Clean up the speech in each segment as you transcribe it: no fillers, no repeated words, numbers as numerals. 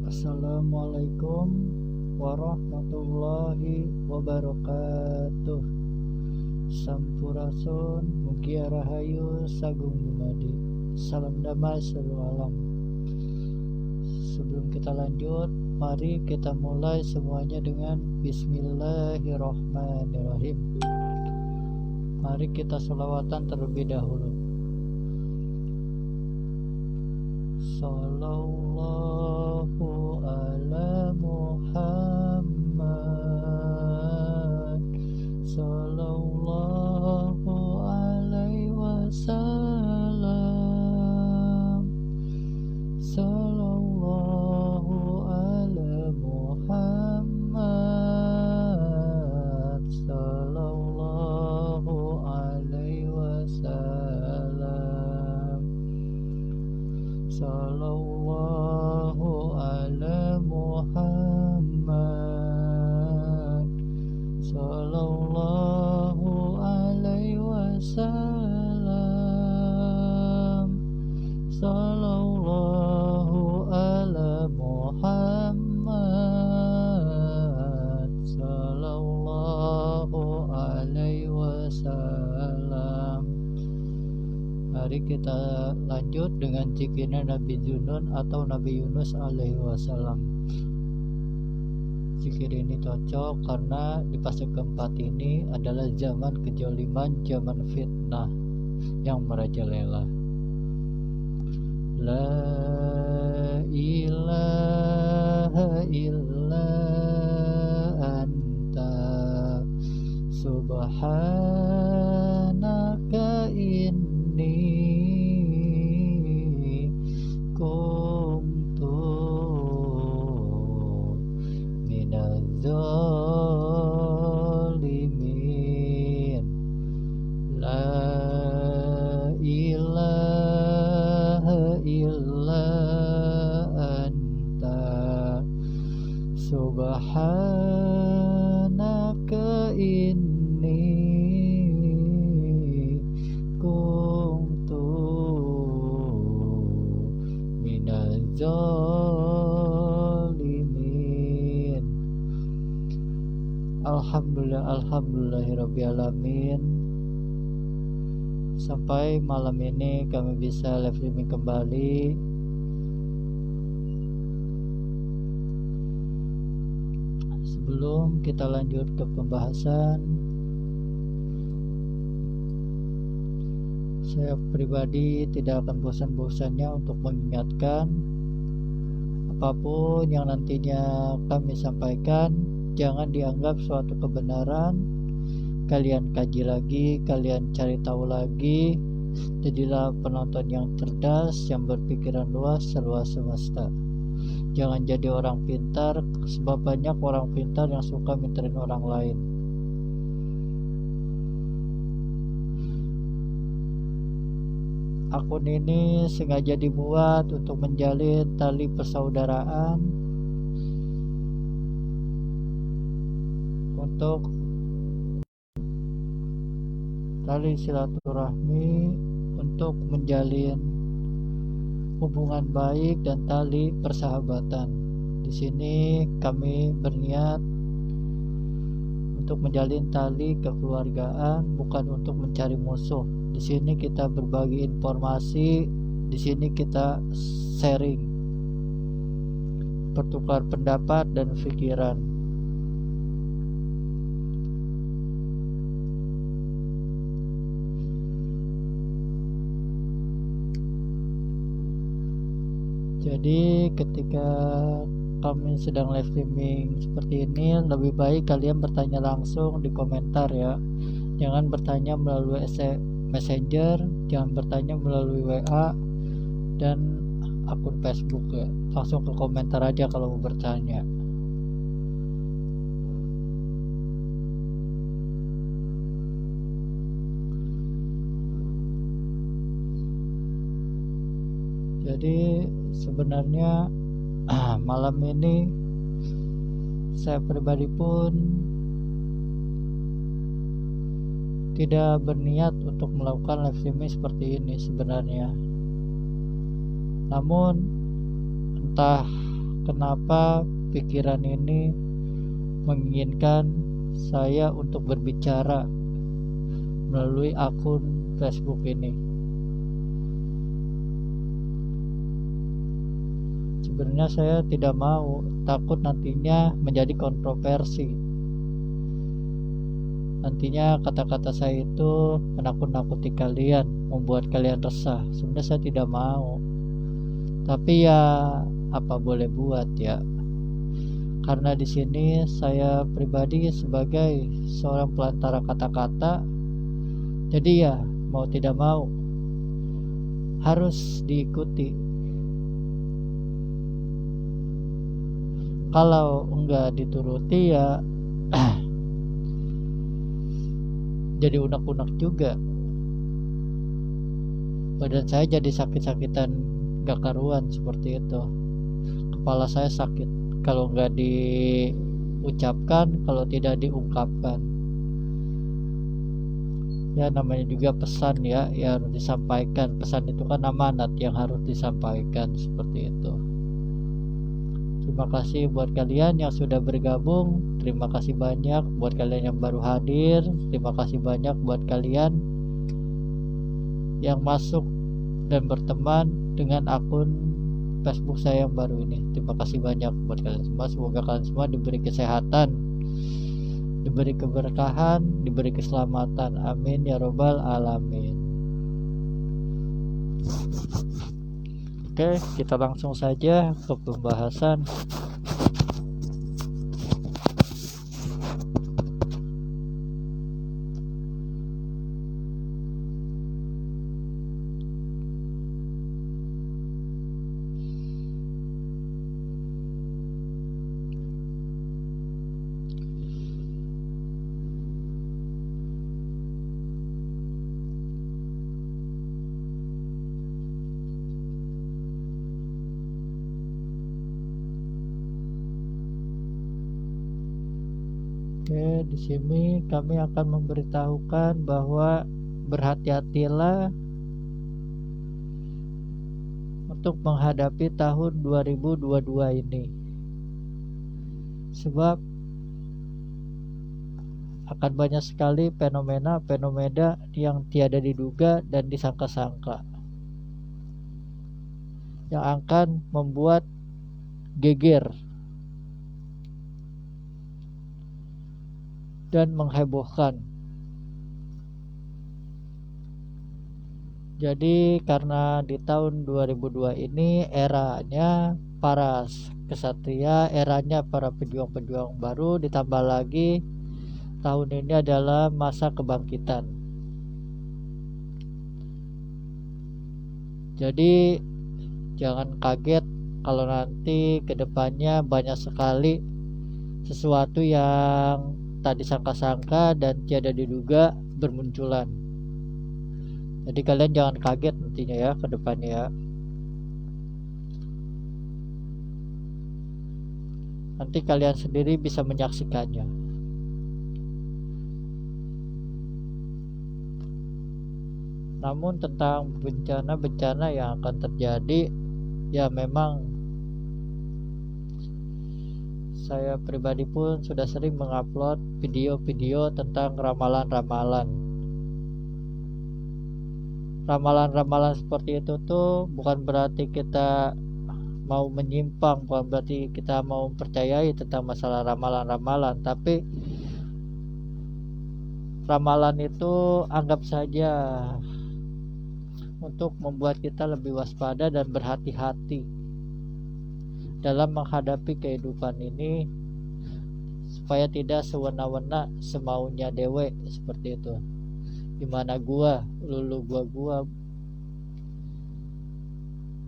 Assalamualaikum warahmatullahi wabarakatuh. Sampurasun, mugia rahayu, sagung dumadi. Salam damai seluruh alam. Sebelum kita lanjut, mari kita mulai semuanya dengan Bismillahirrahmanirrahim. Mari kita sholawatan terlebih dahulu. Sallallahu ala Muhammad, sallallahu alaihi wasallam, sallallahu ala Muhammad, sallallahu alaihi wasallam, sallallahu ala Muhammad, sallallahu alaihi wasallam, sallallahu ala Muhammad, sallallahu alaihi wasallam. Mari kita lanjut dengan zikirnya Nabi Junun atau Nabi Yunus alaihi wasallam. Zikir ini cocok karena di fase keempat ini adalah zaman kejoliman, zaman fitnah yang merajalela. La ilaha illa anta subhanaka inni kuntu minaz zalimin. La ilaha illa anta subhanaka inni kuntu minaz zalimin. Alhamdulillahirabbil alamin. Sampai malam ini kami bisa live streaming kembali. Sebelum kita lanjut ke pembahasan, saya pribadi tidak akan bosan-bosannya untuk mengingatkan apapun yang nantinya kami sampaikan jangan dianggap suatu kebenaran. Kalian kaji lagi, kalian cari tahu lagi. Jadilah penonton yang cerdas, yang berpikiran luas seluas semesta. Jangan jadi orang pintar, sebab banyak orang pintar yang suka minterin orang lain. Akun ini sengaja dibuat untuk menjalin tali persaudaraan, untuk tali silaturahmi, untuk menjalin hubungan baik dan tali persahabatan. Di sini kami berniat untuk menjalin tali kekeluargaan, bukan untuk mencari musuh. Di sini kita berbagi informasi, di sini kita sharing, bertukar pendapat dan pikiran. Jadi ketika kami sedang live streaming seperti ini, lebih baik kalian bertanya langsung di komentar ya. Jangan bertanya melalui Messenger, jangan bertanya melalui WA dan akun Facebook ya. Langsung ke komentar aja kalau mau bertanya. Jadi sebenarnya malam ini saya pribadi pun tidak berniat untuk melakukan live streaming seperti ini sebenarnya. Namun entah kenapa pikiran ini menginginkan saya untuk berbicara melalui akun Facebook ini. Sebenarnya saya tidak mau, takut nantinya menjadi kontroversi. Nantinya kata-kata saya itu menakut-nakuti kalian, membuat kalian resah. Sebenarnya saya tidak mau. Tapi ya apa boleh buat ya. Karena di sini saya pribadi sebagai seorang pelantara kata-kata, jadi ya mau tidak mau harus diikuti. Kalau enggak dituruti ya jadi unek-unek juga. Badan saya jadi sakit-sakitan gak karuan seperti itu. Kepala saya sakit kalau nggak diucapkan, kalau tidak diungkapkan. Ya namanya juga pesan ya, yang harus disampaikan. Pesan itu kan amanat yang harus disampaikan seperti itu. Terima kasih buat kalian yang sudah bergabung. Terima kasih banyak buat kalian yang baru hadir. Terima kasih banyak buat kalian yang masuk dan berteman dengan akun Facebook saya yang baru ini. Terima kasih banyak buat kalian semua. Semoga kalian semua diberi kesehatan, diberi keberkahan, diberi keselamatan. Amin ya robbal alamin. Oke, kita langsung saja ke pembahasan. Oke, di sini kami akan memberitahukan bahwa berhati-hatilah untuk menghadapi tahun 2022 ini. Sebab akan banyak sekali fenomena-fenomena yang tiada diduga dan disangka-sangka, yang akan membuat geger dan menghebohkan. Jadi karena di tahun 2002 ini eranya para kesatria, eranya para pejuang-pejuang baru, ditambah lagi tahun ini adalah masa kebangkitan. Jadi jangan kaget kalau nanti kedepannya banyak sekali sesuatu yang tak disangka-sangka dan tiada diduga bermunculan. Jadi kalian jangan kaget nantinya ya ke depannya ya. Nanti kalian sendiri bisa menyaksikannya. Namun tentang bencana-bencana yang akan terjadi, ya memang saya pribadi pun sudah sering mengupload video-video tentang ramalan-ramalan. Ramalan-ramalan seperti itu tuh bukan berarti kita mau menyimpang, bukan berarti kita mau mempercayai tentang masalah ramalan-ramalan, tapi ramalan itu anggap saja untuk membuat kita lebih waspada dan berhati-hati dalam menghadapi kehidupan ini, supaya tidak sewena-wena semaunya dewe seperti itu. Gimana gua, lulu gua.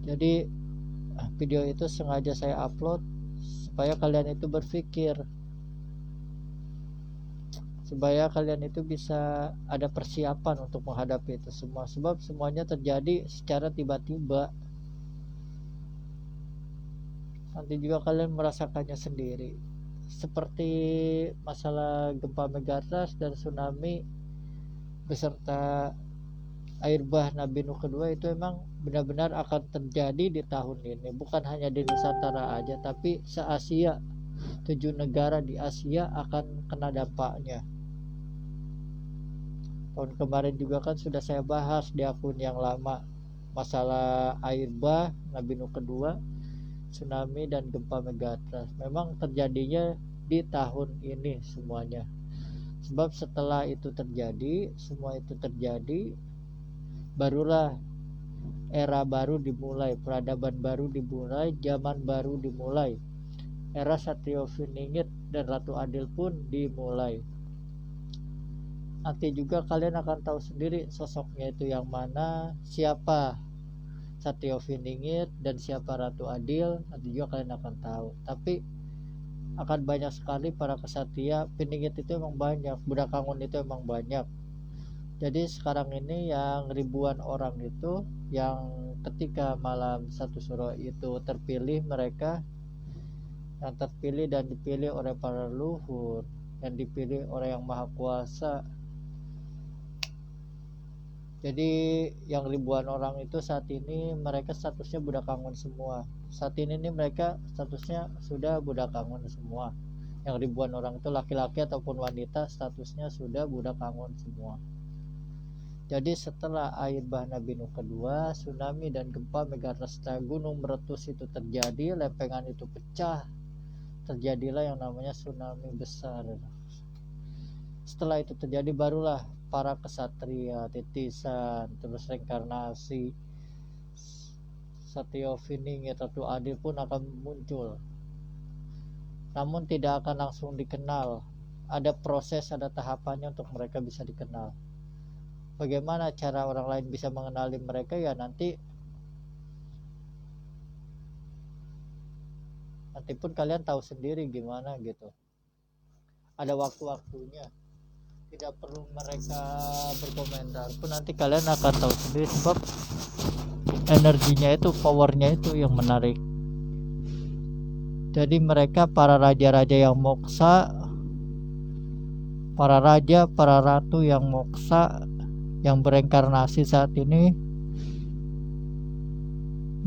Jadi video itu sengaja saya upload supaya kalian itu berpikir, supaya kalian itu bisa ada persiapan untuk menghadapi itu semua. Sebab semuanya terjadi secara tiba-tiba. Nanti juga kalian merasakannya sendiri, seperti masalah gempa Megatrust dan tsunami beserta air bah Nabi Nuh kedua itu emang benar-benar akan terjadi di tahun ini, bukan hanya di Nusantara aja tapi se-Asia. 7 negara di Asia akan kena dampaknya. Tahun kemarin juga kan sudah saya bahas di akun yang lama masalah air bah Nabi Nuh kedua, tsunami dan gempa megatrust. Memang terjadinya di tahun ini semuanya. Sebab setelah itu terjadi, semua itu terjadi, barulah era baru dimulai, peradaban baru dimulai, zaman baru dimulai. Era Satrio Viningit dan Ratu Adil pun dimulai. Nanti juga kalian akan tahu sendiri sosoknya itu yang mana, siapa Satrio Viningit dan siapa Ratu Adil. Nanti juga kalian akan tahu. Tapi akan banyak sekali para kesatria. Viningit itu emang banyak, Budak Kangun itu emang banyak. Jadi sekarang ini yang ribuan orang itu, yang ketika malam satu suro itu terpilih, mereka yang terpilih dan dipilih oleh para leluhur, yang dipilih oleh yang maha kuasa. Jadi yang ribuan orang itu saat ini mereka statusnya budak Kangun semua. Saat ini nih mereka statusnya sudah budak Kangun semua. Yang ribuan orang itu laki-laki ataupun wanita statusnya sudah budak Kangun semua. Jadi setelah air bah Nabi Nuh kedua, tsunami dan gempa megatrust, gunung meletus itu terjadi, lempengan itu pecah, terjadilah yang namanya tsunami besar. Setelah itu terjadi barulah para kesatria, titisan, terus reinkarnasi, Satrio Viningit, Ratu Adil pun akan muncul. Namun tidak akan langsung dikenal. Ada proses, ada tahapannya untuk mereka bisa dikenal. Bagaimana cara orang lain bisa mengenali mereka, ya nanti pun kalian tahu sendiri gimana gitu. Ada waktu-waktunya. Tidak perlu mereka berkomentar pun nanti kalian akan tahu sendiri, sebab energinya itu, powernya itu yang menarik. Jadi mereka para raja-raja yang moksa, para raja, para ratu yang moksa, yang bereinkarnasi saat ini,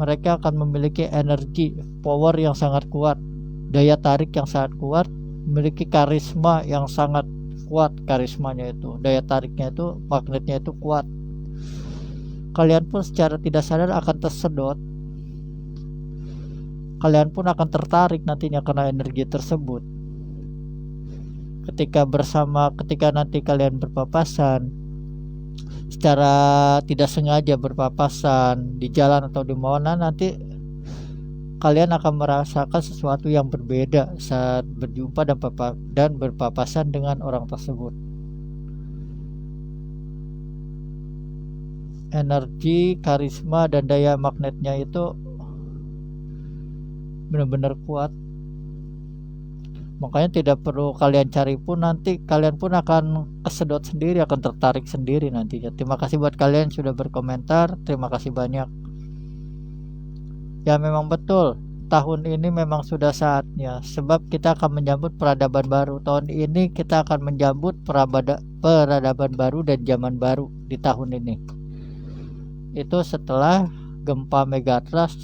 mereka akan memiliki energi, power yang sangat kuat, daya tarik yang sangat kuat, memiliki karisma yang sangat kuat. Karismanya itu, daya tariknya itu, magnetnya itu kuat. Kalian pun secara tidak sadar akan tersedot, kalian pun akan tertarik nantinya karena energi tersebut. Ketika nanti kalian berpapasan, secara tidak sengaja berpapasan di jalan atau di mana, nanti kalian akan merasakan sesuatu yang berbeda saat berjumpa dan berpapasan dengan orang tersebut. Energi, karisma, dan daya magnetnya itu benar-benar kuat. Makanya tidak perlu kalian cari pun, nanti kalian pun akan kesedot sendiri, akan tertarik sendiri nantinya. Terima kasih buat kalian yang sudah berkomentar, terima kasih banyak. Ya memang betul, tahun ini memang sudah saatnya, sebab kita akan menyambut peradaban baru. Tahun ini kita akan menyambut peradaban baru dan zaman baru di tahun ini. Itu setelah gempa megatrust,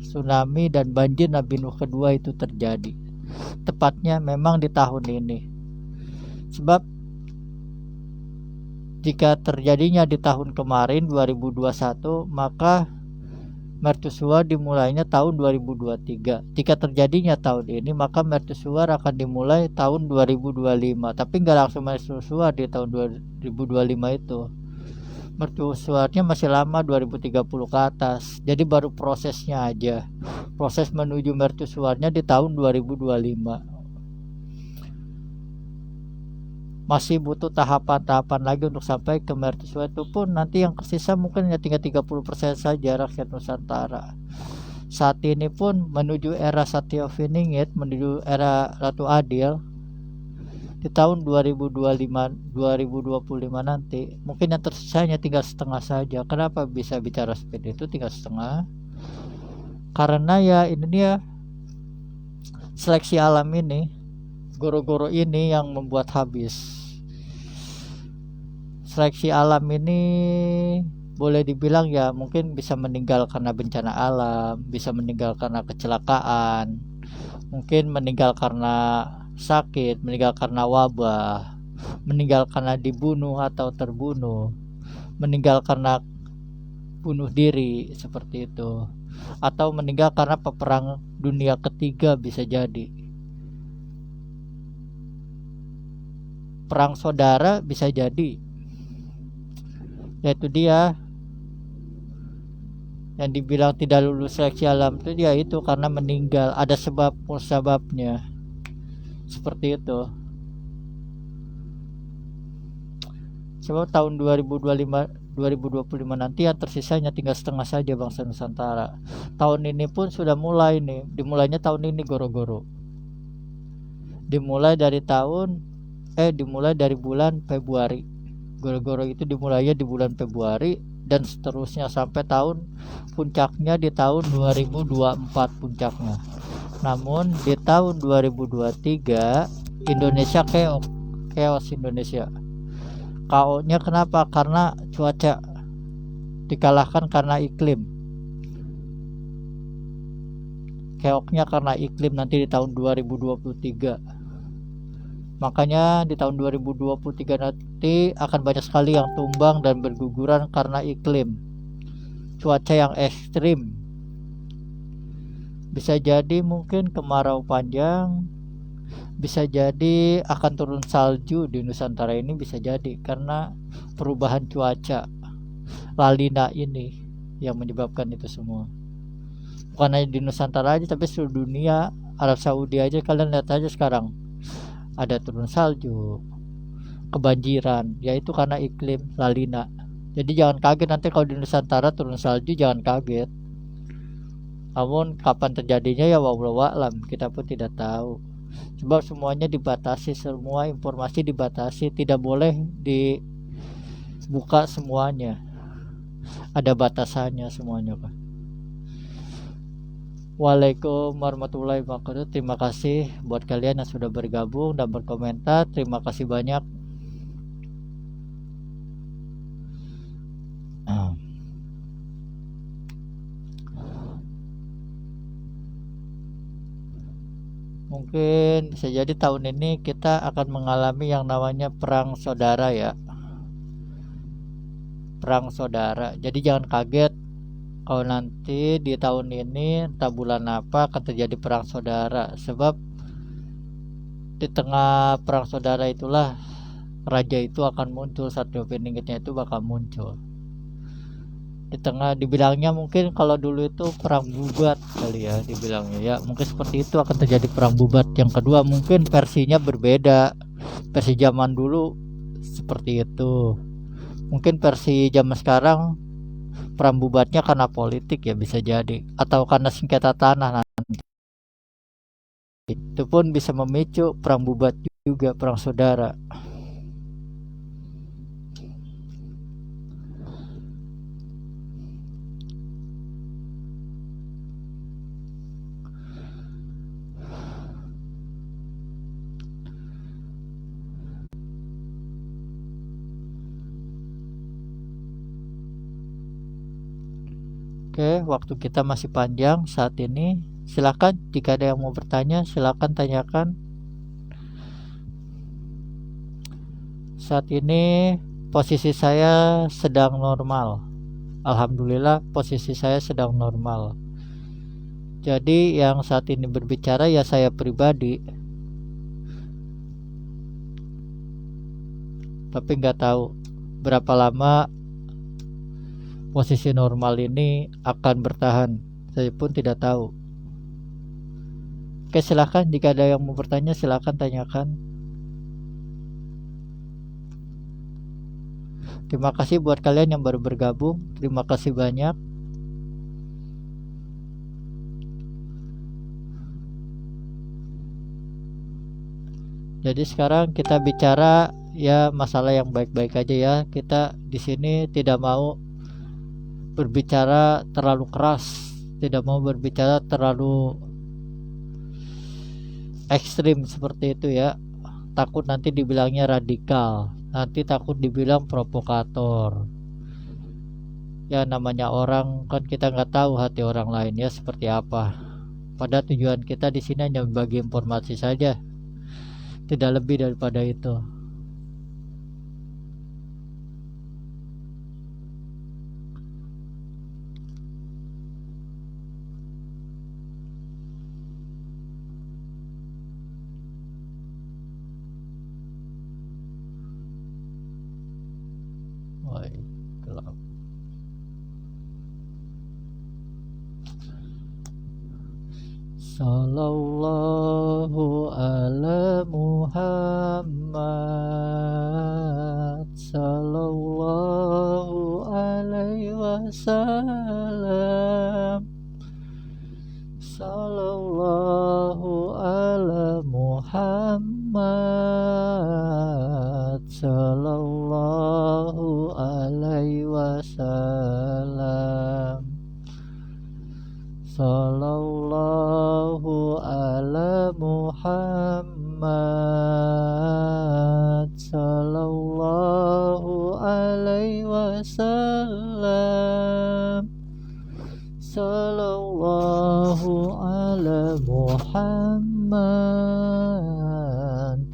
tsunami dan banjir Nabi Nuh kedua itu terjadi. Tepatnya memang di tahun ini. Sebab jika terjadinya di tahun kemarin 2021, maka mercusuar dimulainya tahun 2023. Jika terjadinya tahun ini, maka mercusuar akan dimulai tahun 2025. Tapi nggak langsung mercusuar di tahun 2025 itu. Mercusuarnya masih lama, 2030 ke atas. Jadi baru prosesnya aja. Proses menuju mercusuarnya di tahun 2025. Masih butuh tahapan-tahapan lagi untuk sampai ke mercusuar. Itu pun nanti yang tersisa mungkin hanya tinggal 30% saja rakyat Nusantara. Saat ini pun menuju era Satrio Viningit, menuju era Ratu Adil di tahun 2025 nanti, mungkin yang tersisa hanya tinggal setengah saja. Kenapa bisa bicara seperti itu, tinggal setengah? Karena ya ini dia seleksi alam ini, goro-goro ini yang membuat habis. Seleksi alam ini boleh dibilang ya mungkin bisa meninggal karena bencana alam, bisa meninggal karena kecelakaan, mungkin meninggal karena sakit, meninggal karena wabah, meninggal karena dibunuh atau terbunuh, meninggal karena bunuh diri seperti itu, atau meninggal karena peperang dunia ketiga bisa jadi. Perang saudara bisa jadi. Yaitu dia yang dibilang tidak lulus seleksi alam itu dia itu karena meninggal, ada sebab musababnya. Seperti itu. Sebab tahun 2025 nanti yang tersisanya tinggal setengah saja bangsa Nusantara. Tahun ini pun sudah mulai nih, dimulainya tahun ini goro-goro. Dimulai dari bulan Februari. Goro-goro itu dimulainya di bulan Februari dan seterusnya sampai tahun puncaknya di tahun 2024 puncaknya. Namun di tahun 2023 Indonesia chaos Indonesia. KO-nya kenapa? Karena cuaca, dikalahkan karena iklim. Keoknya karena iklim nanti di tahun 2023. Makanya di tahun 2023 nanti akan banyak sekali yang tumbang dan berguguran karena iklim, cuaca yang ekstrim. Bisa jadi mungkin kemarau panjang, bisa jadi akan turun salju di Nusantara ini, bisa jadi karena perubahan cuaca La Nina ini yang menyebabkan itu semua. Bukan hanya di Nusantara aja, tapi seluruh dunia. Arab Saudi aja kalian lihat aja sekarang ada turun salju, kebanjiran, yaitu karena iklim La Nina. Jadi jangan kaget nanti kalau di Nusantara turun salju, jangan kaget. Namun kapan terjadinya ya wallahu a'lam, kita pun tidak tahu. Sebab semuanya dibatasi, semua informasi dibatasi, tidak boleh dibuka semuanya. Ada batasannya semuanya, Pak. Waalaikumsalam warahmatullahi wabarakatuh. Terima kasih buat kalian yang sudah bergabung dan berkomentar. Terima kasih banyak. Mungkin bisa jadi tahun ini kita akan mengalami yang namanya perang saudara ya. Perang saudara. Jadi jangan kaget kalau nanti di tahun ini entah bulan apa akan terjadi perang saudara. Sebab di tengah perang saudara itulah raja itu akan muncul, Satrio Piningitnya itu bakal muncul. Di tengah dibilangnya mungkin kalau dulu itu perang bubat kali ya dibilangnya ya. Mungkin seperti itu akan terjadi perang bubat. Yang kedua mungkin versinya berbeda. Versi zaman dulu seperti itu. Mungkin versi zaman sekarang perang bubatnya karena politik ya bisa jadi, atau karena sengketa tanah nanti. Itu pun bisa memicu perang bubat juga, perang saudara. Oke, waktu kita masih panjang saat ini. Silakan jika ada yang mau bertanya, silakan tanyakan. Saat ini posisi saya sedang normal. Alhamdulillah posisi saya sedang normal. Jadi yang saat ini berbicara ya saya pribadi. Tapi nggak tahu berapa lama posisi normal ini akan bertahan, saya pun tidak tahu. Oke, silahkan jika ada yang mau bertanya silahkan tanyakan. Terima kasih buat kalian yang baru bergabung, terima kasih banyak. Jadi sekarang kita bicara ya masalah yang baik-baik aja ya. Kita di sini tidak mau berbicara terlalu keras, tidak mau berbicara terlalu ekstrim seperti itu ya. Takut nanti dibilangnya radikal, nanti takut dibilang provokator. Ya namanya orang kan kita nggak tahu hati orang lain ya seperti apa. Pada tujuan kita di sini hanya bagi informasi saja, tidak lebih daripada itu. Woi, gelap. Sallallahu ala Muhammad, sallallahu alaihi wasallam, sallallahu ala Muhammad, sallallahu alaihi wasallam, sallallahu ala Muhammad, sallallahu alaihi wasallam, sallallahu ala Muhammad,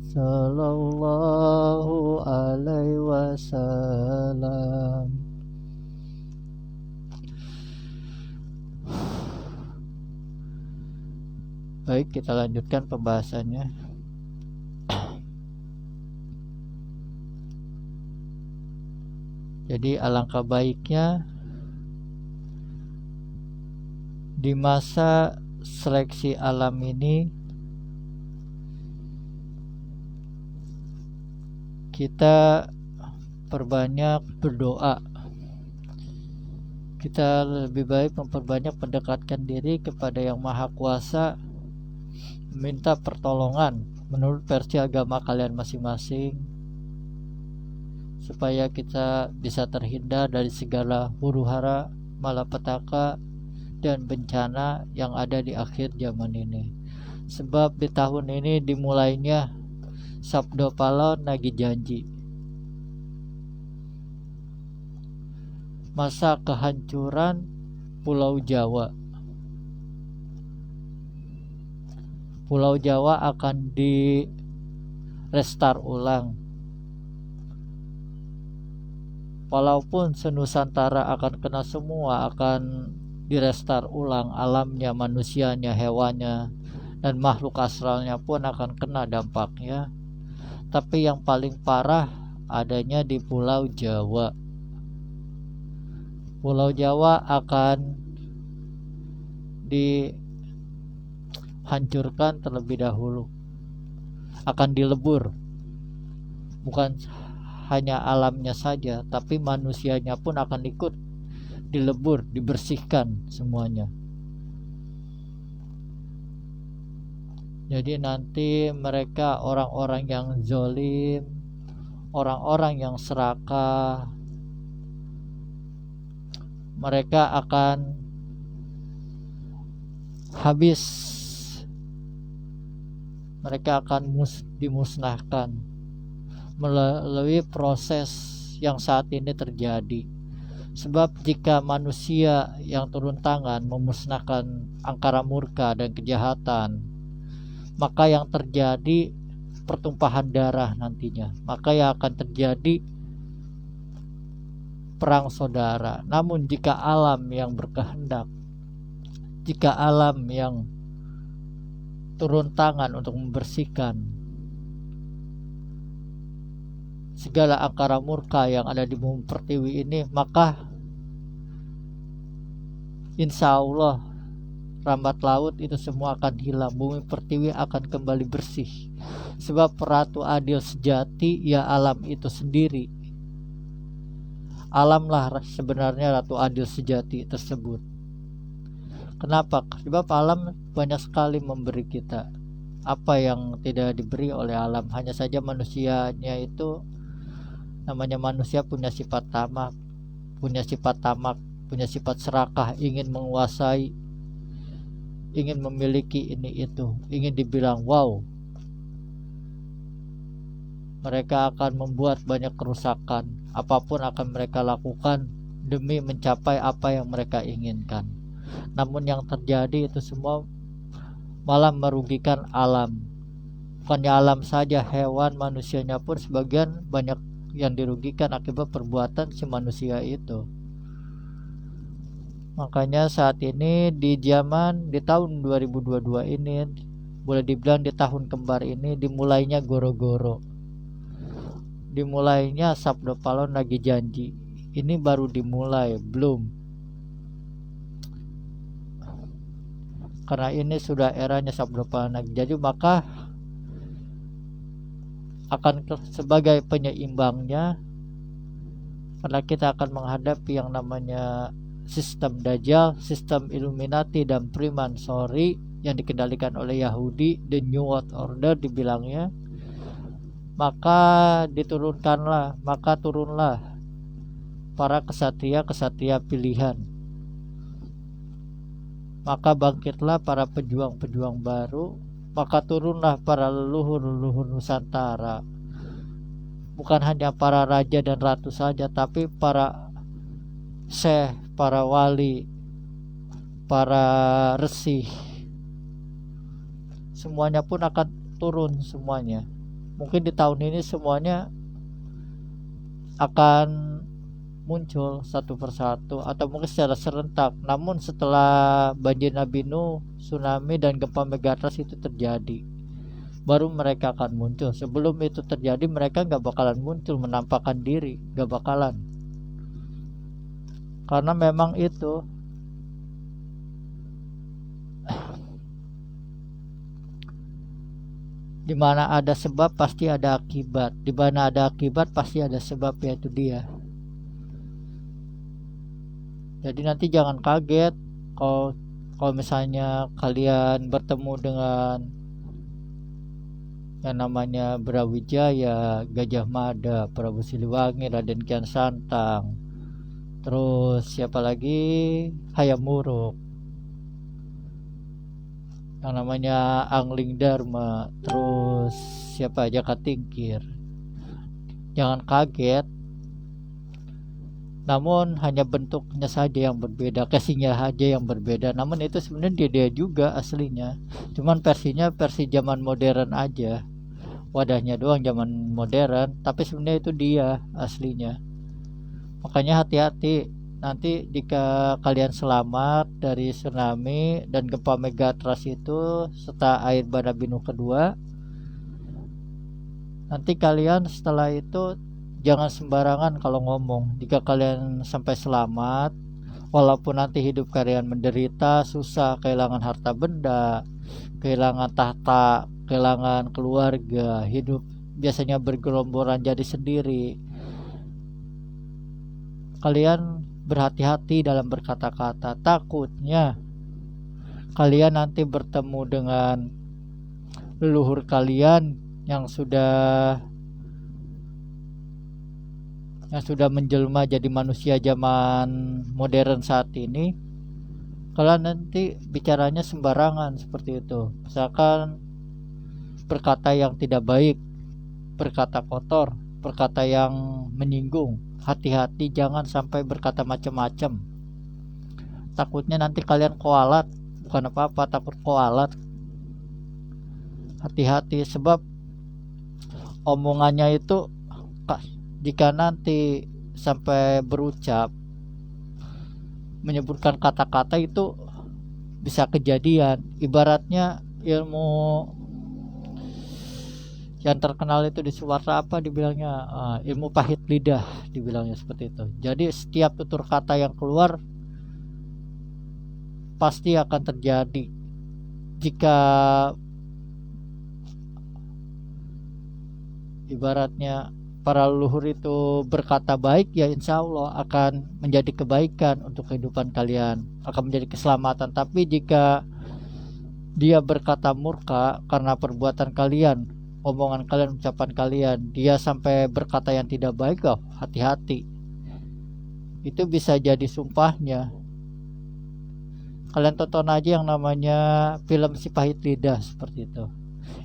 sallallahu alaihi wasallam. Baik, kita lanjutkan pembahasannya. Jadi alangkah baiknya di masa seleksi alam ini kita perbanyak berdoa. Kita lebih baik memperbanyak mendekatkan diri kepada Yang Maha Kuasa, minta pertolongan menurut versi agama kalian masing-masing, supaya kita bisa terhindar dari segala huru-hara, malapetaka, dan bencana yang ada di akhir zaman ini. Sebab di tahun ini dimulainya Sabdo Palon Nagi Janji, masa kehancuran Pulau Jawa. Pulau Jawa akan di restart ulang. Walaupun senusantara akan kena semua, akan di restart ulang, alamnya, manusianya, hewannya, dan makhluk astralnya pun akan kena dampaknya. Tapi yang paling parah adanya di Pulau Jawa. Pulau Jawa akan dihancurkan terlebih dahulu, akan dilebur. Bukan hanya alamnya saja, tapi manusianya pun akan ikut dilebur, dibersihkan semuanya. Jadi nanti mereka orang-orang yang zolim, orang-orang yang serakah, mereka akan habis, mereka akan dimusnahkan melalui proses yang saat ini terjadi. Sebab jika manusia yang turun tangan memusnahkan angkara murka dan kejahatan, maka yang terjadi pertumpahan darah nantinya, maka yang akan terjadi perang saudara. Namun jika alam yang berkehendak, jika alam yang turun tangan untuk membersihkan segala angkara murka yang ada di bumi pertiwi ini, maka insya Allah rambat laut itu semua akan hilang, bumi pertiwi akan kembali bersih. Sebab Ratu Adil sejati ya alam itu sendiri. Alamlah sebenarnya Ratu Adil sejati tersebut. Kenapa? Sebab alam banyak sekali memberi kita. Apa yang tidak diberi oleh alam? Hanya saja manusianya itu, namanya manusia punya sifat tamak, punya sifat serakah, ingin menguasai, ingin memiliki ini itu, ingin dibilang wow. Mereka akan membuat banyak kerusakan. Apapun akan mereka lakukan demi mencapai apa yang mereka inginkan. Namun yang terjadi itu semua malah merugikan alam. Bukannya alam saja, hewan, manusianya pun sebagian banyak yang dirugikan akibat perbuatan si manusia itu. Makanya saat ini di tahun 2022 ini, boleh dibilang di tahun kembar ini, dimulainya goro-goro, dimulainya Sabdo Palon lagi janji. Ini baru dimulai, belum, karena ini sudah eranya Sabdo Palon lagi janji, maka akan sebagai penyeimbangnya, karena kita akan menghadapi yang namanya sistem Dajjal, sistem Illuminati dan Freemasonry yang dikendalikan oleh Yahudi, The New World Order dibilangnya. Maka turunlah para kesatria pilihan. Maka bangkitlah para pejuang-pejuang baru. Maka turunlah para leluhur Nusantara. Bukan hanya para raja dan ratu saja, tapi para syekh, para wali, para resi, semuanya pun akan turun semuanya. Mungkin di tahun ini semuanya akan muncul satu persatu atau mungkin secara serentak. Namun setelah banjir Nabi Nuh, tsunami dan gempa Megatrust itu terjadi, baru mereka akan muncul. Sebelum itu terjadi mereka gak bakalan muncul, menampakkan diri, gak bakalan. Karena memang itu di mana ada sebab pasti ada akibat, di mana ada akibat pasti ada sebab, yaitu dia. Jadi nanti jangan kaget kalau misalnya kalian bertemu dengan yang namanya Brawijaya, Gajah Mada, Prabu Siliwangi, Raden Kian Santang, terus siapa lagi, Hayam Wuruk, yang namanya Angling Dharma, terus siapa aja Katingkir. Jangan kaget, namun hanya bentuknya saja yang berbeda, casingnya aja yang berbeda. Namun itu sebenarnya dia juga aslinya, cuman versinya versi zaman modern aja, wadahnya doang zaman modern, tapi sebenarnya itu dia aslinya. Makanya hati-hati nanti jika kalian selamat dari tsunami dan gempa Megatrust itu serta air bah Nabi Nuh kedua, nanti kalian setelah itu jangan sembarangan kalau ngomong. Jika kalian sampai selamat, walaupun nanti hidup kalian menderita, susah, kehilangan harta benda, kehilangan tahta, kehilangan keluarga, hidup biasanya bergelomboran jadi sendiri, kalian berhati-hati dalam berkata-kata. Takutnya kalian nanti bertemu dengan leluhur kalian yang sudah menjelma jadi manusia zaman modern saat ini. Kalian nanti bicaranya sembarangan seperti itu, misalkan berkata yang tidak baik, berkata kotor, berkata yang menyinggung. Hati-hati jangan sampai berkata macam-macam. Takutnya nanti kalian kualat, bukan apa-apa, takut kualat. Hati-hati, sebab omongannya itu jika nanti sampai berucap, menyebutkan kata-kata itu bisa kejadian. Ibaratnya ilmu yang terkenal itu di Suwarta apa dibilangnya, ilmu pahit lidah dibilangnya seperti itu. Jadi setiap tutur kata yang keluar pasti akan terjadi. Jika ibaratnya para leluhur itu berkata baik, ya insya Allah akan menjadi kebaikan untuk kehidupan kalian, akan menjadi keselamatan. Tapi jika dia berkata murka karena perbuatan kalian, omongan kalian, ucapan kalian, dia sampai berkata yang tidak baik, hati-hati, itu bisa jadi sumpahnya. Kalian tonton aja yang namanya film Si Pahit Lidah seperti itu.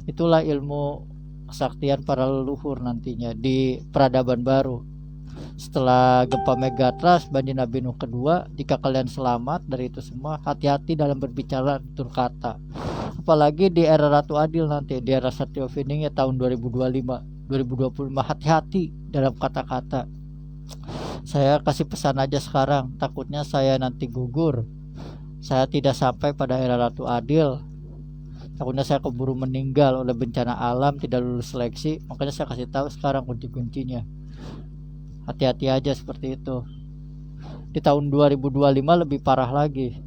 Itulah ilmu kesaktian para leluhur nantinya di peradaban baru. setelah gempa Megatrust Bani Nabi Nuh kedua. Jika kalian selamat dari itu semua, hati-hati dalam berbicara tutur kata. Apalagi di era Ratu Adil nanti, di era Satrio Finingit tahun 2025, 2025, hati-hati dalam kata-kata. Saya kasih pesan aja sekarang, takutnya saya nanti gugur. Saya tidak sampai pada era Ratu Adil. Takutnya saya keburu meninggal oleh bencana alam, tidak lulus seleksi. Makanya saya kasih tahu sekarang kunci-kuncinya. Hati-hati aja seperti itu. Di tahun 2025 lebih parah lagi.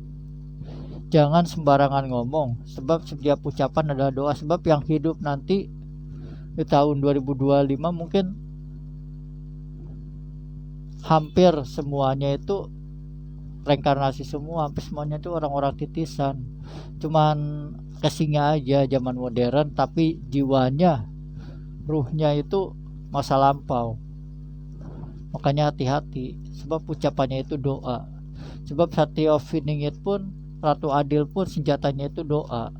Jangan sembarangan ngomong, sebab setiap ucapan adalah doa. Sebab yang hidup nanti di tahun 2025 mungkin hampir semuanya itu reinkarnasi semua. Hampir semuanya itu orang-orang titisan. Cuman casingnya aja zaman modern, tapi jiwanya, ruhnya itu masa lampau. Makanya hati-hati, sebab ucapannya itu doa. Sebab Satrio Finingit pun, Ratu Adil pun senjatanya itu doa.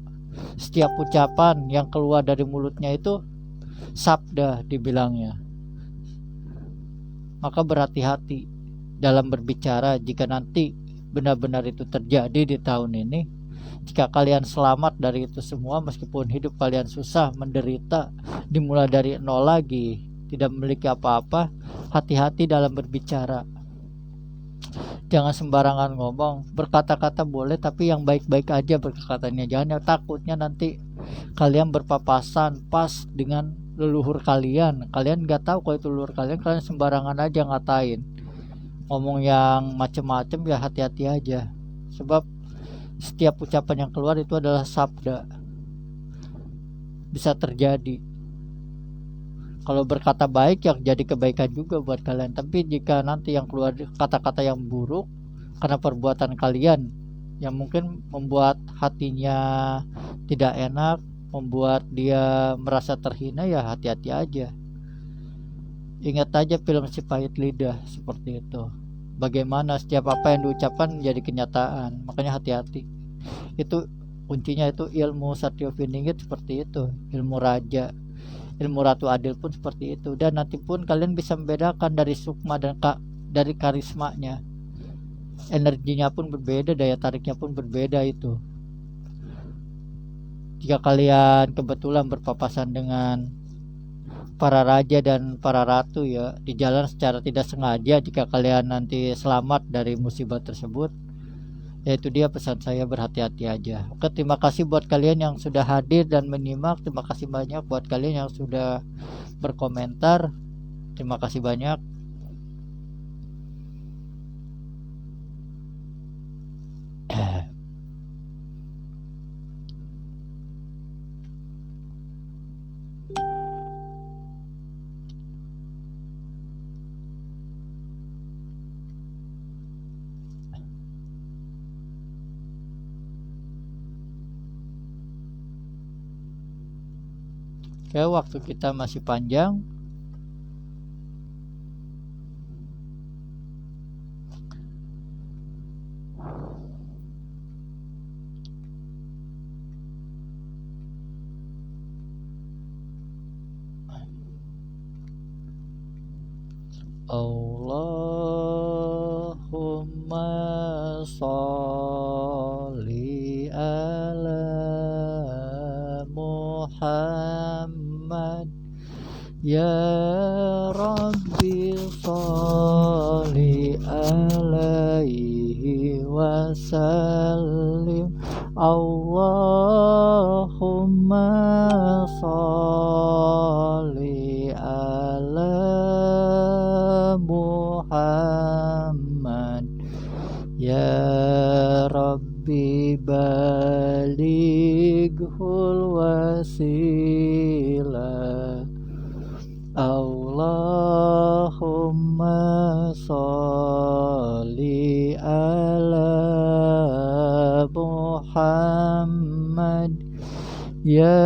Setiap ucapan yang keluar dari mulutnya itu sabda dibilangnya. Maka berhati-hati dalam berbicara jika nanti benar-benar itu terjadi di tahun ini. Jika kalian selamat dari itu semua, meskipun hidup kalian susah, menderita, dimulai dari nol lagi, tidak memiliki apa-apa, hati-hati dalam berbicara. Jangan sembarangan ngomong. Berkata-kata boleh, tapi yang baik-baik aja berkatanya. Jangan, takutnya nanti kalian berpapasan pas dengan leluhur kalian. Kalian gak tahu kalau itu leluhur kalian, kalian sembarangan aja ngatain. Ngomong yang macem-macem, ya hati-hati aja. Sebab setiap ucapan yang keluar itu adalah sabda. Bisa terjadi. Kalau berkata baik, ya jadi kebaikan juga buat kalian. Tapi jika nanti yang keluar kata-kata yang buruk karena perbuatan kalian yang mungkin membuat hatinya tidak enak, membuat dia merasa terhina, ya hati-hati aja. Ingat aja film Si Pahit Lidah seperti itu. Bagaimana setiap apa yang diucapkan menjadi kenyataan. Makanya hati-hati. Itu kuncinya, itu ilmu Satrio Finingit seperti itu, ilmu raja. Ilmu Ratu Adil pun seperti itu. Dan nanti pun kalian bisa membedakan dari sukma dan dari karismanya. Energinya pun berbeda, daya tariknya pun berbeda itu. Jika kalian kebetulan berpapasan dengan para raja dan para ratu ya di jalan secara tidak sengaja, jika kalian nanti selamat dari musibah tersebut, ya itu dia pesan saya, berhati-hati aja. Oke, terima kasih buat kalian yang sudah hadir dan menyimak. Terima kasih banyak buat kalian yang sudah berkomentar. Terima kasih banyak. Oke, waktu kita masih panjang. Allahumma sholli ala Muhammad ya Rabbi sholli alaihi wasallim. Allahumma sholli ala Muhammad ya Rabbi balighul wasilah. Allahumma sholli ala Muhammad ya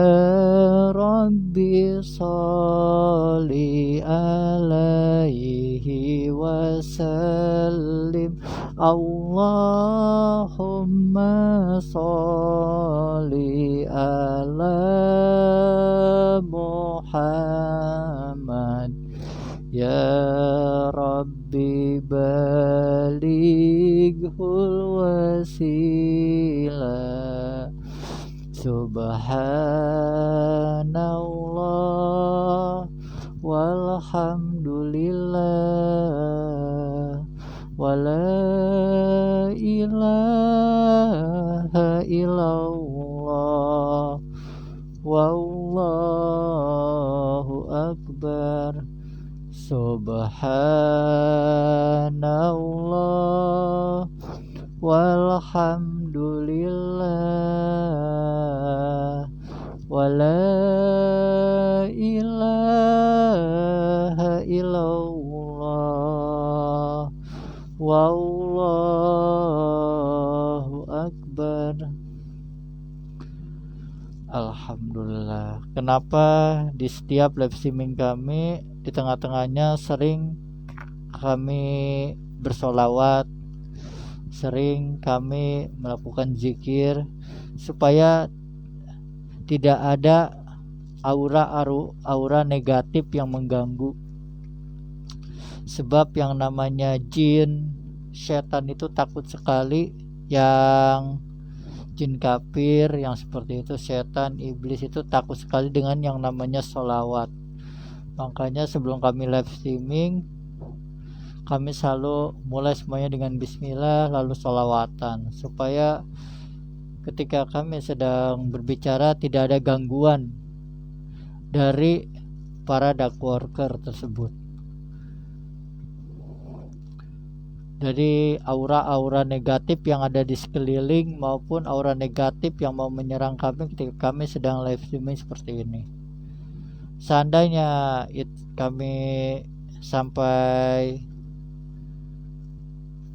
Rabbi sholli alaihi wasallim. Allahumma sholli ala Muhammad ya Rabbi Subhanallah walhamdulillah wala ilaha illallah wallahu akbar. Subhanallah walhamdulillah wala ilaha illallah wallahu akbar. Alhamdulillah. Kenapa di setiap live streaming kami di tengah-tengahnya sering kami bersolawat, sering kami melakukan zikir, supaya tidak ada aura negatif yang mengganggu. Sebab yang namanya jin, setan itu takut sekali. Yang jin kafir yang seperti itu, setan, iblis itu takut sekali dengan yang namanya sholawat. Makanya sebelum kami live streaming, kami selalu mulai semuanya dengan bismillah lalu sholawatan, supaya ketika kami sedang berbicara tidak ada gangguan dari para dark worker tersebut. Dari aura-aura negatif yang ada di sekeliling maupun aura negatif yang mau menyerang kami ketika kami sedang live streaming seperti ini. Seandainya kami sampai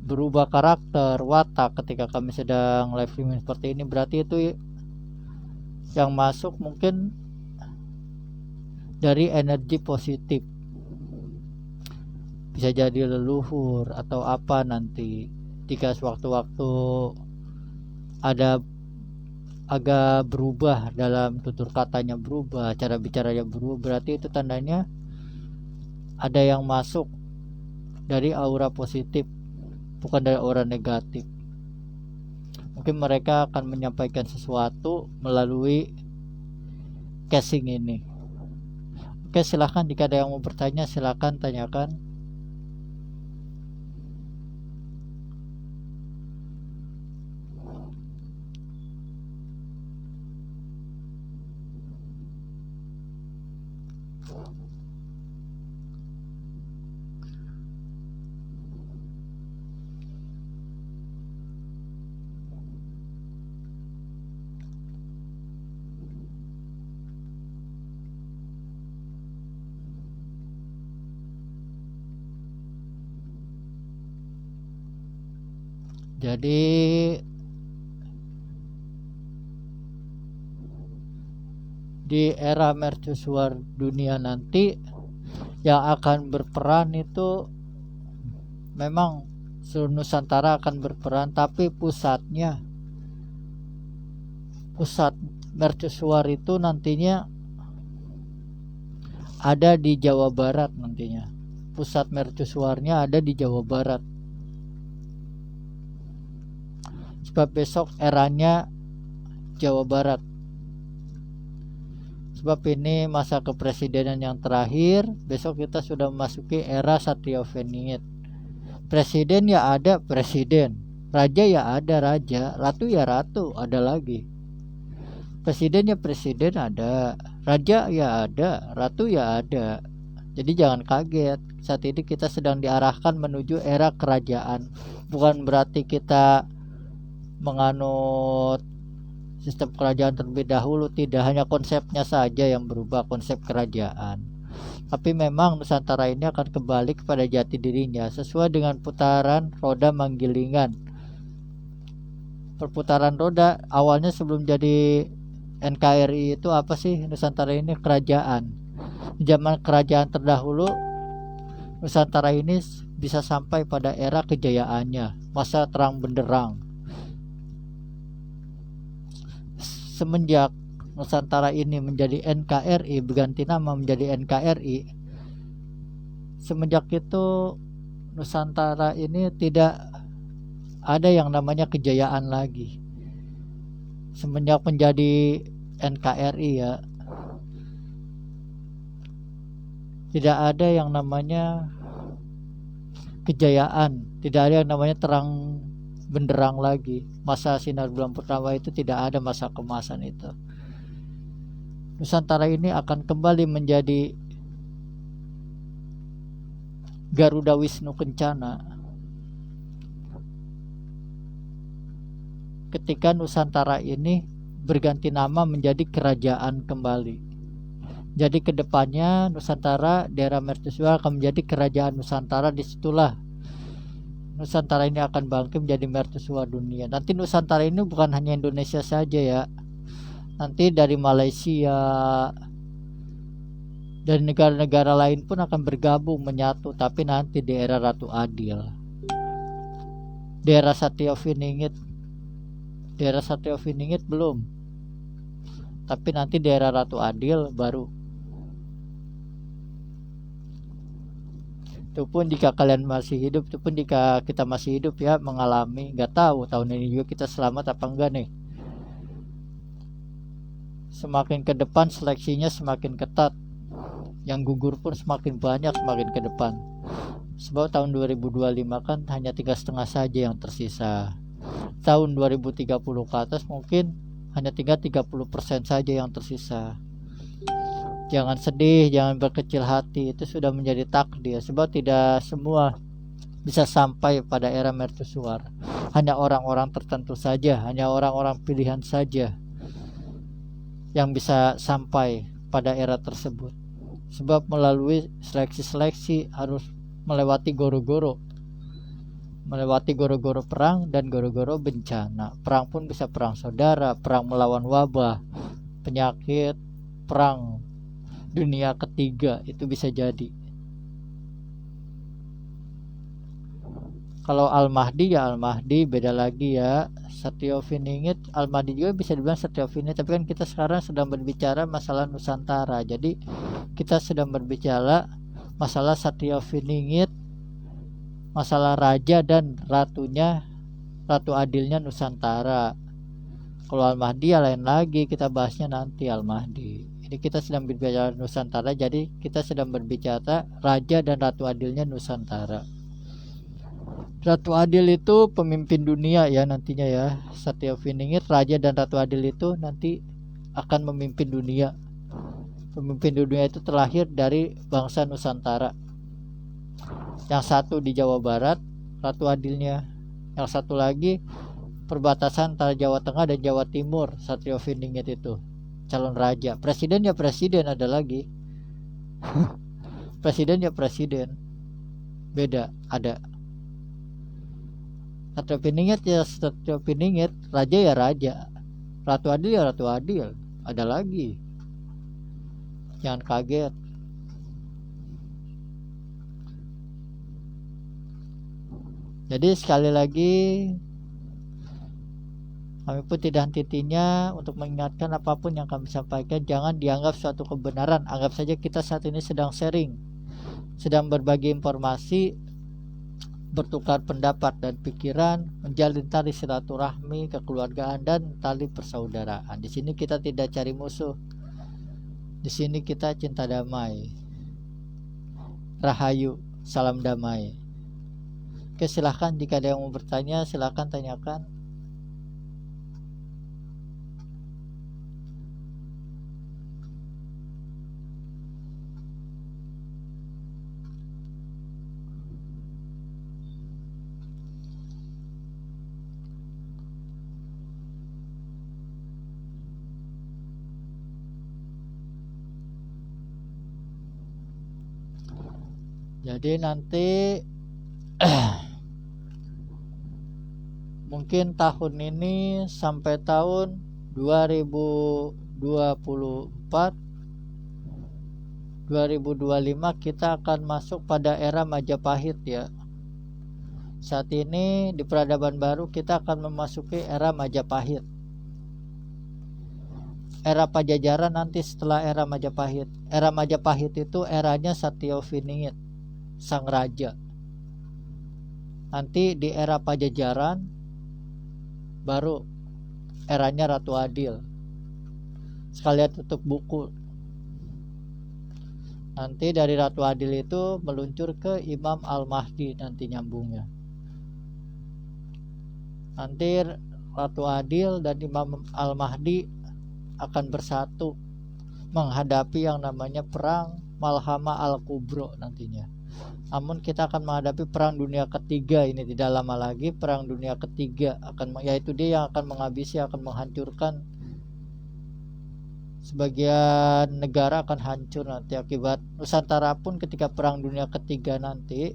berubah karakter, watak ketika kami sedang live streaming seperti ini, berarti itu yang masuk mungkin dari energi positif. Bisa jadi leluhur atau apa nanti. Jika sewaktu-waktu ada agak berubah dalam tutur katanya, berubah cara bicaranya, berubah, berarti itu tandanya ada yang masuk dari aura positif, bukan dari aura negatif. Mungkin mereka akan menyampaikan sesuatu melalui casing ini. Oke, silahkan jika ada yang mau bertanya, silahkan tanyakan. Jadi di era mercusuar dunia nanti yang akan berperan itu memang seluruh Nusantara akan berperan, tapi pusat mercusuar itu nantinya ada di Jawa Barat nantinya. Pusat mercusuarnya ada di Jawa Barat. Sebab besok eranya Jawa Barat. Sebab ini masa kepresidenan yang terakhir. Besok kita sudah memasuki era Satrio Venit. Presiden ya ada presiden, raja ya ada raja, ratu ya ratu, ada lagi. Presiden ya presiden ada, raja ya ada, ratu ya ada. Jadi jangan kaget. Saat ini kita sedang diarahkan menuju era kerajaan. Bukan berarti kita menganut sistem kerajaan terlebih dahulu, tidak, hanya konsepnya saja yang berubah, konsep kerajaan. Tapi memang Nusantara ini akan kembali kepada jati dirinya sesuai dengan putaran roda manggilingan. Perputaran roda awalnya sebelum jadi NKRI itu apa sih? Nusantara ini kerajaan. Zaman kerajaan terdahulu Nusantara ini bisa sampai pada era kejayaannya, masa terang benderang. Semenjak Nusantara ini menjadi NKRI, berganti nama menjadi NKRI, semenjak itu Nusantara ini tidak ada yang namanya kejayaan lagi. semenjak menjadi NKRI ya, tidak ada yang namanya kejayaan, tidak ada yang namanya terang benderang lagi. Masa sinar bulan pertama itu tidak ada, masa kemasan itu. Nusantara ini akan kembali menjadi Garuda Wisnu Kencana ketika Nusantara ini berganti nama menjadi kerajaan kembali. Jadi kedepannya Nusantara, daerah mercusuar akan menjadi kerajaan Nusantara. Disitulah Nusantara ini akan bangkit menjadi mercusuar dunia. Nanti Nusantara ini bukan hanya Indonesia saja ya, nanti dari Malaysia, dari negara-negara lain pun akan bergabung menyatu, tapi nanti di era Ratu Adil. Daerah Satya-Viningit belum, tapi nanti daerah Ratu Adil baru. Itu pun jika kalian masih hidup, itu pun jika kita masih hidup ya, mengalami, nggak tahu tahun ini juga kita selamat apa enggak nih. Semakin ke depan seleksinya semakin ketat, yang gugur pun semakin banyak semakin ke depan. Sebab tahun 2025 kan hanya 3,5 saja yang tersisa. Tahun 2030 ke atas mungkin hanya tinggal 30% saja yang tersisa. Jangan sedih, jangan berkecil hati, itu sudah menjadi takdir. Sebab tidak semua bisa sampai pada era mercusuar. Hanya orang-orang tertentu saja, hanya orang-orang pilihan saja yang bisa sampai pada era tersebut. Sebab melalui seleksi-seleksi harus melewati goro-goro. Melewati goro-goro perang dan goro-goro bencana. Perang pun bisa perang saudara, perang melawan wabah, penyakit, perang dunia ketiga, itu bisa jadi. Kalau Al-Mahdi ya Al-Mahdi beda lagi ya. Satya-Viningit, Al-Mahdi juga bisa dibilang Satya-Viningit, tapi kan kita sekarang sedang berbicara masalah Nusantara. Jadi kita sedang berbicara masalah Satya-Viningit, masalah raja dan ratunya, Ratu Adilnya Nusantara. Kalau Al-Mahdi ya lain lagi, kita bahasnya nanti Al-Mahdi. Ini kita sedang berbicara Nusantara, jadi kita sedang berbicara raja dan Ratu Adilnya Nusantara. Ratu Adil itu pemimpin dunia ya nantinya ya. Satya-Viningit, raja dan Ratu Adil itu nanti akan memimpin dunia. Pemimpin dunia itu terlahir dari bangsa Nusantara. Yang satu di Jawa Barat, Ratu Adilnya. Yang satu lagi perbatasan antara Jawa Tengah dan Jawa Timur, Satya-Viningit itu calon raja. Presiden ya presiden, ada lagi. Presiden ya presiden, beda, ada. Satya-Viningit ya Satya-Viningit, raja ya raja, Ratu Adil ya Ratu Adil, ada lagi. Jangan kaget. Jadi sekali lagi kami pun tidak henti-hentinya untuk mengingatkan apapun yang kami sampaikan jangan dianggap suatu kebenaran. Anggap saja kita saat ini sedang sharing, sedang berbagi informasi, bertukar pendapat dan pikiran, menjalin tali silaturahmi, kekeluargaan dan tali persaudaraan. Di sini kita tidak cari musuh. Di sini kita cinta damai. Rahayu, salam damai. Oke, silahkan jika ada yang mau bertanya, silahkan tanyakan. Jadi nanti mungkin tahun ini sampai tahun 2024 2025 kita akan masuk pada era Majapahit ya. Saat ini di peradaban baru kita akan memasuki era Majapahit. Era Pajajaran nanti setelah era Majapahit. Era Majapahit itu eranya Satya-Viningit, sang raja. Nanti di era Pajajaran baru eranya Ratu Adil. Sekalian tutup buku. Nanti dari Ratu Adil itu meluncur ke Imam Al-Mahdi nanti nyambungnya. Nanti Ratu Adil dan Imam Al-Mahdi akan bersatu menghadapi yang namanya perang Malhamah Al-Kubro nantinya. Namun kita akan menghadapi perang dunia ketiga ini tidak lama lagi. Perang dunia ketiga yaitu dia yang akan menghabisi, akan menghancurkan sebagian negara, akan hancur nanti akibat Nusantara pun ketika perang dunia ketiga nanti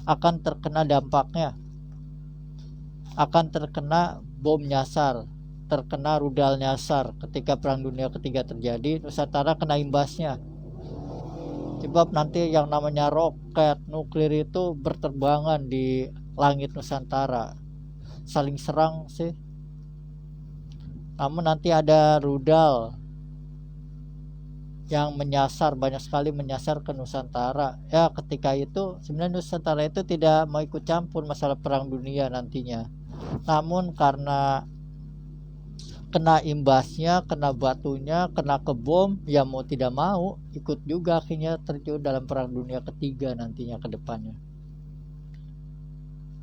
akan terkena dampaknya, akan terkena bom nyasar, terkena rudal nyasar. Ketika perang dunia ketiga terjadi, Nusantara kena imbasnya. Sebab nanti yang namanya roket nuklir itu berterbangan di langit Nusantara, saling serang sih. Namun nanti ada rudal yang menyasar, banyak sekali menyasar ke Nusantara. Ya ketika itu sebenarnya Nusantara itu tidak mau ikut campur masalah perang dunia nantinya. Namun karena kena imbasnya, kena batunya, kena ke bom, ya mau tidak mau ikut juga akhirnya terjun dalam perang dunia ketiga nantinya ke depannya.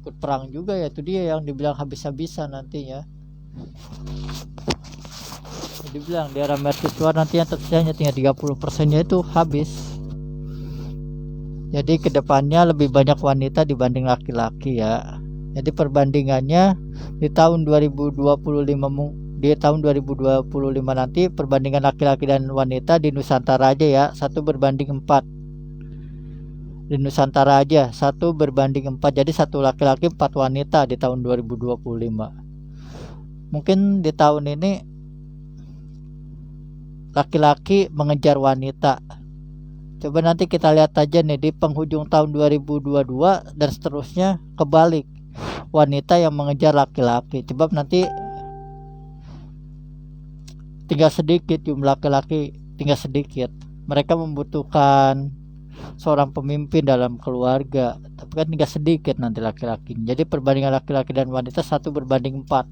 Ikut perang juga, ya itu dia yang dibilang habis-habisan nantinya. Dibilang di era mercusuar nanti yang tersisanya tinggal 30%-nya itu habis. Jadi kedepannya lebih banyak wanita dibanding laki-laki ya. Jadi perbandingannya di tahun 2025 nanti perbandingan laki-laki dan wanita di Nusantara aja ya 1 berbanding 4. Di Nusantara aja 1 berbanding 4. Jadi 1 laki-laki 4 wanita di tahun 2025. Mungkin di tahun ini laki-laki mengejar wanita. Coba nanti kita lihat aja nih di penghujung tahun 2022 dan seterusnya kebalik. Wanita yang mengejar laki-laki. Coba nanti tinggal sedikit jumlah laki-laki, tinggal sedikit. Mereka membutuhkan seorang pemimpin dalam keluarga, tapi kan tinggal sedikit nanti laki-laki. Jadi perbandingan laki-laki dan wanita 1 berbanding 4.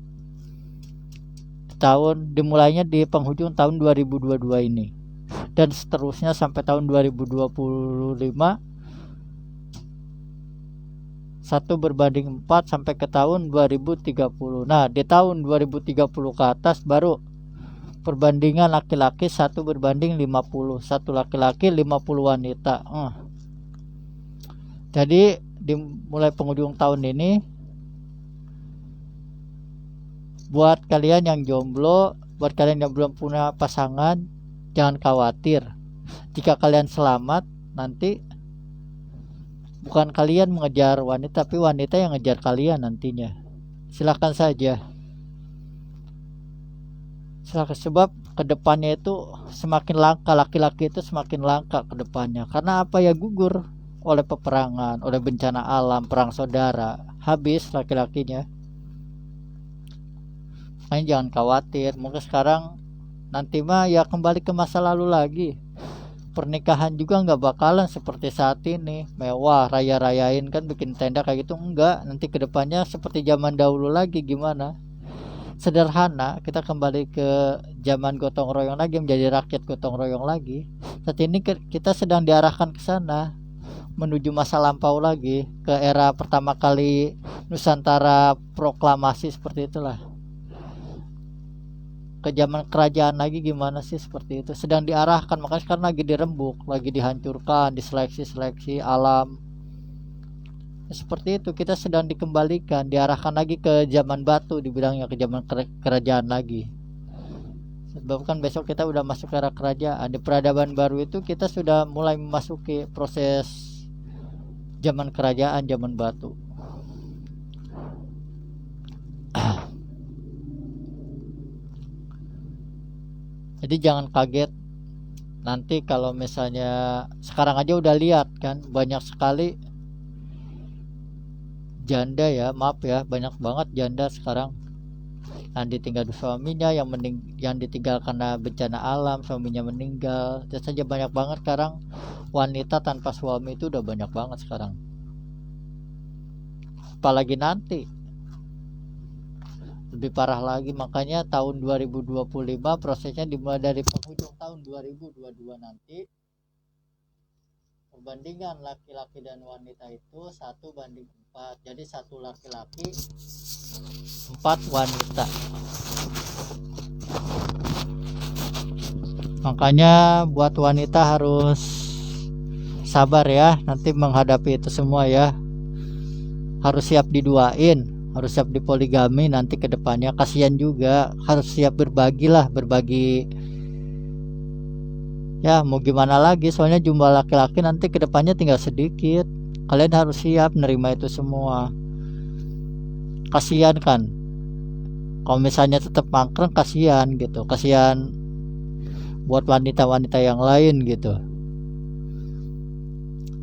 Dimulainya di penghujung tahun 2022 ini dan seterusnya sampai tahun 2025 1 berbanding 4 sampai ke tahun 2030. Nah di tahun 2030 ke atas baru perbandingan laki-laki 1 berbanding 50, 1 laki-laki 50 wanita. Jadi dimulai penghujung tahun ini, buat kalian yang jomblo, buat kalian yang belum punya pasangan, jangan khawatir. Jika kalian selamat, nanti bukan kalian mengejar wanita, tapi wanita yang ngejar kalian nantinya. Silahkan saja. Silahkan, sebab kedepannya itu semakin langka, laki-laki itu semakin langka kedepannya. Karena apa ya, gugur oleh peperangan, oleh bencana alam, perang saudara, habis laki-lakinya. Makanya jangan khawatir. Mungkin sekarang nanti mah ya kembali ke masa lalu lagi. Pernikahan juga nggak bakalan seperti saat ini mewah, raya-rayain kan, bikin tenda kayak gitu. Enggak, nanti kedepannya seperti zaman dahulu lagi. Gimana? Sederhana, kita kembali ke zaman gotong royong lagi, menjadi rakyat gotong royong lagi. Saat ini kita sedang diarahkan ke sana, menuju masa lampau lagi, ke era pertama kali Nusantara proklamasi, seperti itulah. Ke zaman kerajaan lagi, gimana sih, seperti itu sedang diarahkan. Makanya sekarang lagi dirembuk, lagi dihancurkan, diseleksi alam. Seperti itu, kita sedang dikembalikan, diarahkan lagi ke zaman batu, dibilangnya ke zaman kerajaan lagi. Sebab kan besok kita udah masuk ke era kerajaan. Di peradaban baru itu kita sudah mulai memasuki proses zaman kerajaan, zaman batu. Jadi jangan kaget nanti kalau misalnya sekarang aja udah lihat kan, banyak sekali janda ya, maaf ya, banyak banget janda sekarang yang ditinggal suaminya, yang ditinggal karena bencana alam, suaminya meninggal. Terus saja banyak banget sekarang wanita tanpa suami, itu udah banyak banget sekarang. Apalagi nanti lebih parah lagi. Makanya tahun 2025 prosesnya dimulai dari penghujung tahun 2022 nanti. Perbandingan laki-laki dan wanita itu 1:4. Jadi 1 laki-laki 4 wanita. Makanya buat wanita harus sabar ya nanti menghadapi itu semua ya. Harus siap diduain, harus siap dipoligami nanti ke depannya. Kasihan juga, harus siap berbagi ya. Mau gimana lagi, soalnya jumlah laki-laki nanti ke depannya tinggal sedikit. Kalian harus siap nerima itu semua. Kasihan kan kalau misalnya tetap mangkreng, kasihan gitu. Kasihan buat wanita-wanita yang lain gitu.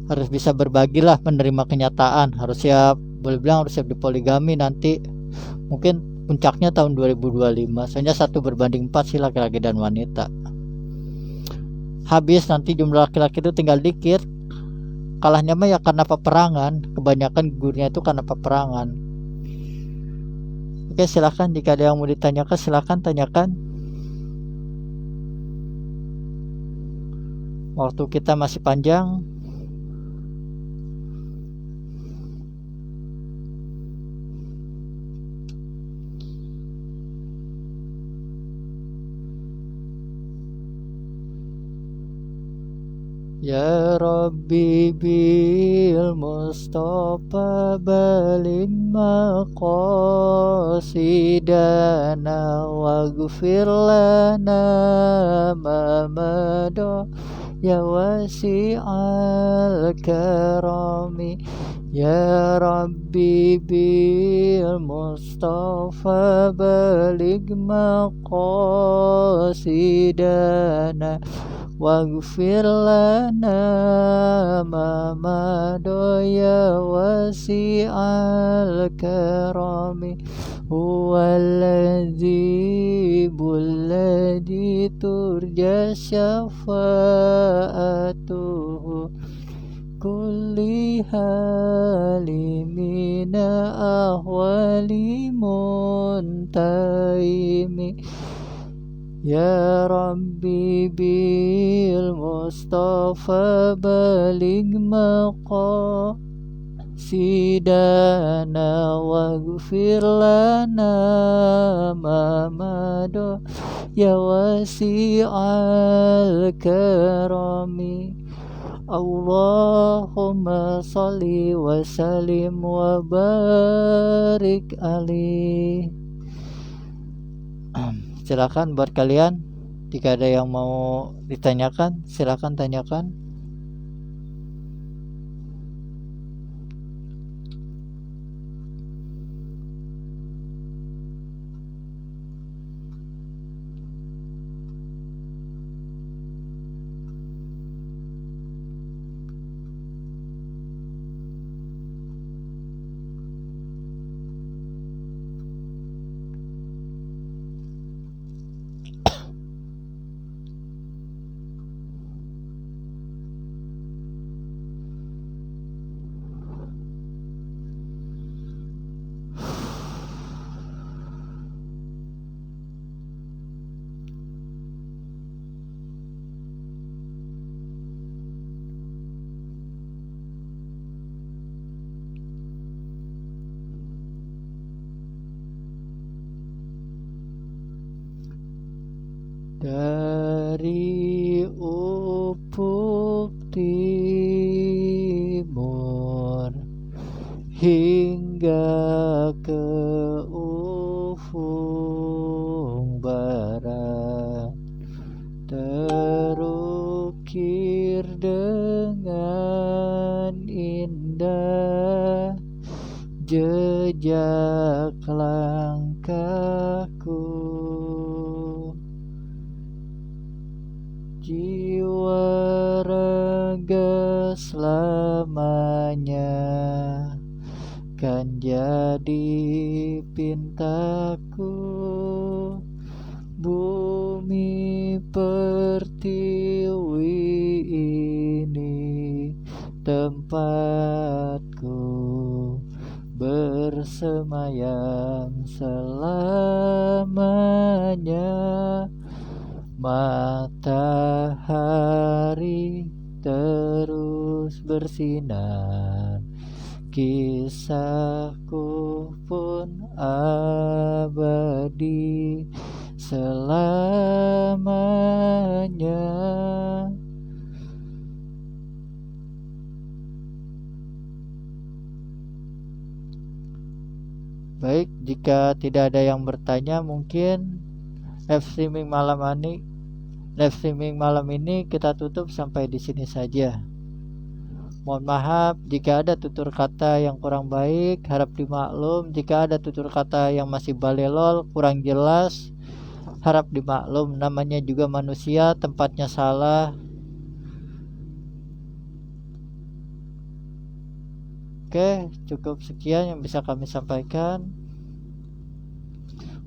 Harus bisa berbagilah, menerima kenyataan. Harus siap, boleh bilang harus siap dipoligami nanti. Mungkin puncaknya tahun 2025. Soalnya 1:4 sih laki-laki dan wanita. Habis nanti jumlah laki-laki itu tinggal dikit. Kalahnya mah ya karena peperangan. Kebanyakan gugurnya itu karena peperangan. Oke, silakan jika ada yang mau ditanyakan, silakan tanyakan. Waktu kita masih panjang. Ya Rabbi bil Mustafa baligh maqasidana waghfir lana ma mada ya wasi'al karami. Ya Rabbi bil Mustafa baligh maqasidana waghfir lana ma mada ya wasi'al karami. Huwallazi bulladzi turja syafa'atuhu kulli halimina ahwali muntaimi. Ya Rabbi bil Mustafa baligh maqasidana waghfir lana ma mada ya wasi'al karami. Allahumma salli wa sallim wa barik alaihi. Silakan buat kalian, jika ada yang mau ditanyakan, silakan tanyakan. Dari ufuk timur hingga ke ufuk barat, terukir dengan indah jejak langkahku. Jiwa raga selamanya kan jadi pintaku. Bumi pertiwi ini tempatku bersemayam selama. matahari terus bersinar, kisahku pun abadi selamanya. Baik, jika tidak ada yang bertanya, mungkin live streaming malam ini kita tutup sampai di sini saja. Mohon maaf jika ada tutur kata yang kurang baik, harap dimaklum. Jika ada tutur kata yang masih balelol, kurang jelas, harap dimaklum. Namanya juga manusia, tempatnya salah. Oke, cukup sekian yang bisa kami sampaikan.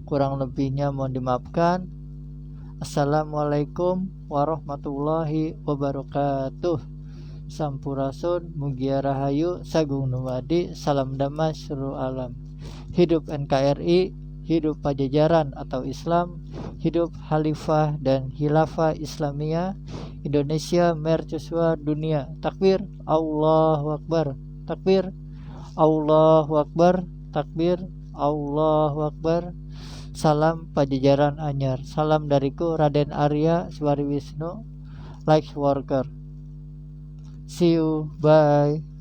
Kurang lebihnya mohon dimaafkan. Assalamualaikum warahmatullahi wabarakatuh. Sampurasun, Mugia Rahayu, Sagung Numadi, Salam Damai seluruh alam. Hidup NKRI, hidup Pajajaran atau Islam, hidup Khalifah dan Khilafah Islamiyah, Indonesia mercusuar dunia. Takbir, Allahu Akbar. Takbir, Allahu Akbar. Takbir, Allahu Akbar. Salam Pajajaran anyar. Salam dariku Raden Arya Suwari Wisnu, Light Worker. See you, bye.